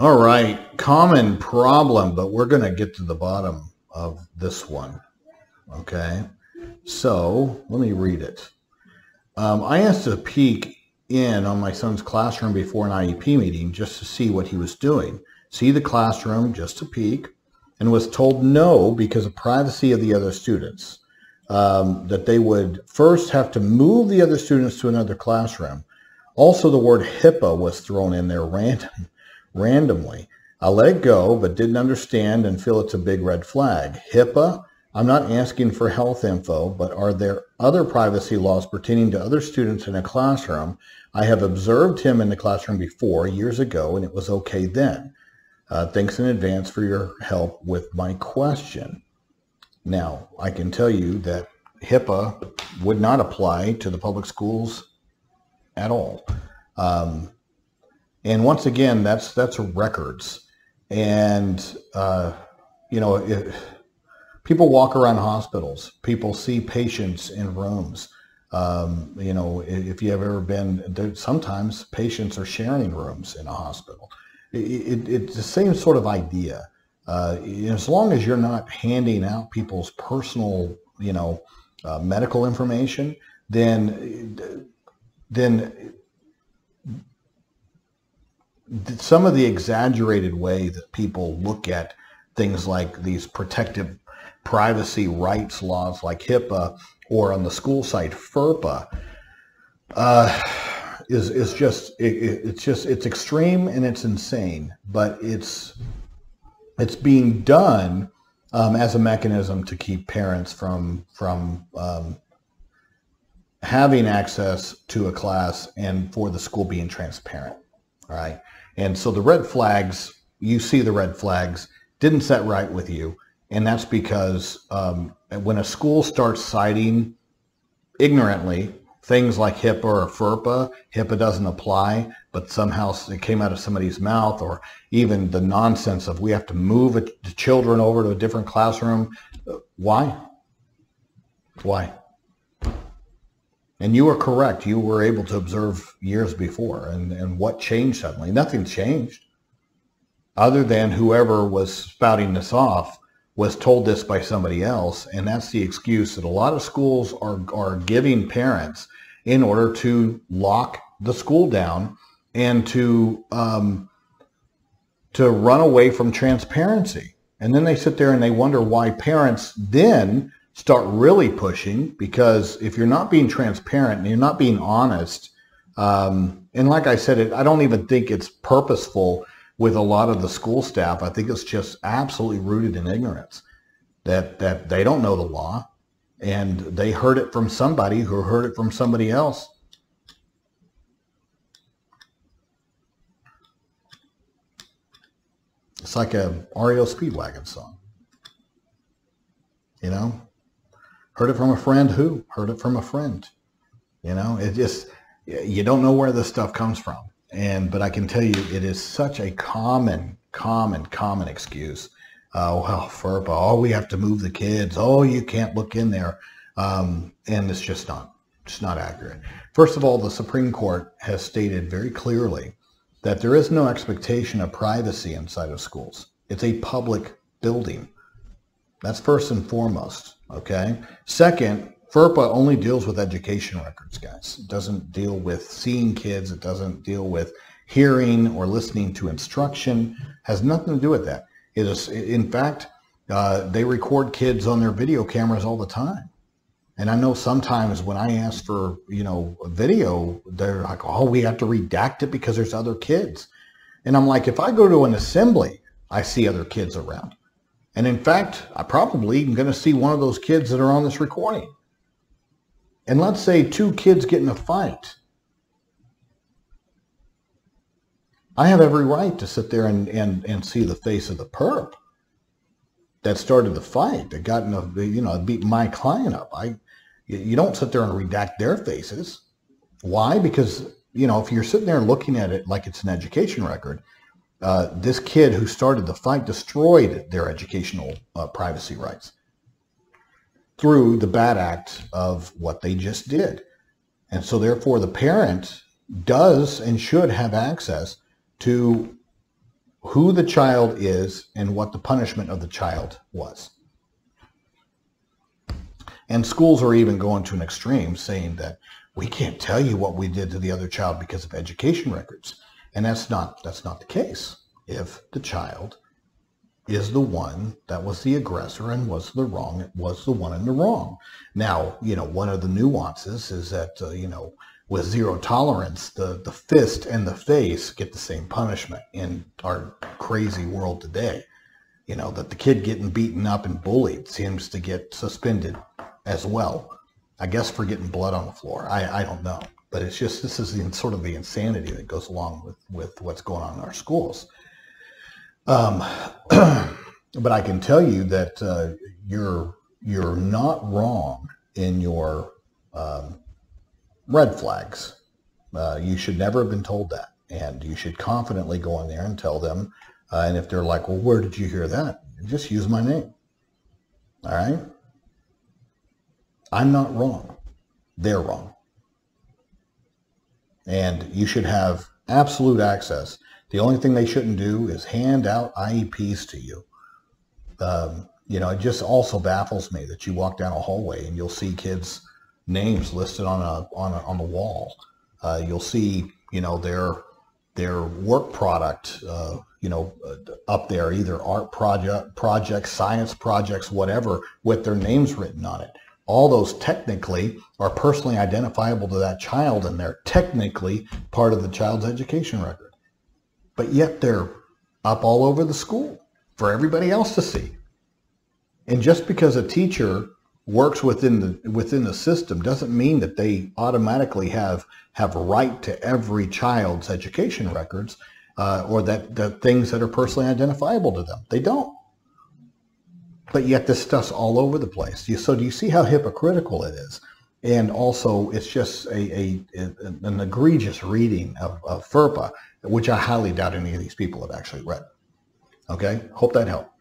All right, common problem, but we're going to get to the bottom of this one. Okay, so let me read it. I asked to peek in on my son's classroom before an IEP meeting just to see what he was doing. See the classroom just to peek, and was told no because of privacy of the other students. That they would first have to move the other students to another classroom. Also, the word HIPPA was thrown in there randomly. I let it go, but didn't understand and feel it's a big red flag. HIPAA, I'm not asking for health info, but are there other privacy laws pertaining to other students in a classroom? I have observed him in the classroom before, years ago, and it was okay then. Thanks in advance for your help with my question. Now, I can tell you that HIPAA would not apply to the public schools at all. And once again, that's records. And, people walk around hospitals. People see patients in rooms. If you have ever been, sometimes patients are sharing rooms in a hospital. It's the same sort of idea. As long as you're not handing out people's personal, medical information, then some of the exaggerated way that people look at things like these protective privacy rights laws like HIPAA, or on the school site FERPA, it's extreme and it's insane, but it's being done as a mechanism to keep parents from having access to a class and for the school being transparent. All right. And so the red flags, you see the red flags, didn't set right with you. And that's because when a school starts citing ignorantly things like HIPAA or FERPA, HIPAA doesn't apply, but somehow it came out of somebody's mouth, or even the nonsense of we have to move the children over to a different classroom. Why? Why? And you were correct. You were able to observe years before. And what changed suddenly? Nothing changed. Other than whoever was spouting this off was told this by somebody else. And that's the excuse that a lot of schools are giving parents in order to lock the school down and to run away from transparency. And then they sit there and they wonder why parents then start really pushing, because if you're not being transparent and you're not being honest, and like I said, I don't even think it's purposeful with a lot of the school staff. I think it's just absolutely rooted in ignorance, that they don't know the law and they heard it from somebody who heard it from somebody else. It's like a REO Speedwagon song, Heard it from a friend who heard it from a friend. It just, you don't know where this stuff comes from. But I can tell you, it is such a common excuse. Well, FERPA, oh, we have to move the kids. Oh, you can't look in there. And it's just not accurate. First of all, the Supreme Court has stated very clearly that there is no expectation of privacy inside of schools. It's a public building. That's first and foremost, okay? Second, FERPA only deals with education records, guys. It doesn't deal with seeing kids. It doesn't deal with hearing or listening to instruction. It has nothing to do with that. It is, in fact, they record kids on their video cameras all the time. And I know sometimes when I ask for, a video, they're like, oh, we have to redact it because there's other kids. And I'm like, if I go to an assembly, I see other kids around. And in fact, I probably am going to see one of those kids that are on this recording. And let's say two kids get in a fight. I have every right to sit there and see the face of the perp that started the fight, that got in beat my client up. You don't sit there and redact their faces. Why? Because, if you're sitting there looking at it like it's an education record, this kid who started the fight destroyed their educational privacy rights through the bad act of what they just did. And so therefore the parent does and should have access to who the child is and what the punishment of the child was. And schools are even going to an extreme, saying that we can't tell you what we did to the other child because of education records. And that's not the case. If the child is the one that was the aggressor and was the wrong, it was the one in the wrong. Now, one of the nuances is that, with zero tolerance, the fist and the face get the same punishment in our crazy world today. That the kid getting beaten up and bullied seems to get suspended as well. I guess for getting blood on the floor. I don't know. But it's just, this is sort of the insanity that goes along with what's going on in our schools. But I can tell you that you're not wrong in your red flags. You should never have been told that. And you should confidently go in there and tell them. And if they're like, well, where did you hear that? Just use my name. All right? I'm not wrong. They're wrong. And you should have absolute access. The only thing they shouldn't do is hand out IEPs to you. It just also baffles me that you walk down a hallway and you'll see kids' names listed on the wall. You'll see, their work product, up there, either art projects, science projects, whatever, with their names written on it. All those technically are personally identifiable to that child, and they're technically part of the child's education record. But yet they're up all over the school for everybody else to see. And just because a teacher works within the system doesn't mean that they automatically have a right to every child's education records, or that the things that are personally identifiable to them. They don't. But yet this stuff's all over the place. So do you see how hypocritical it is? And also, it's just an egregious reading of HIPPA, which I highly doubt any of these people have actually read. Okay? Hope that helped.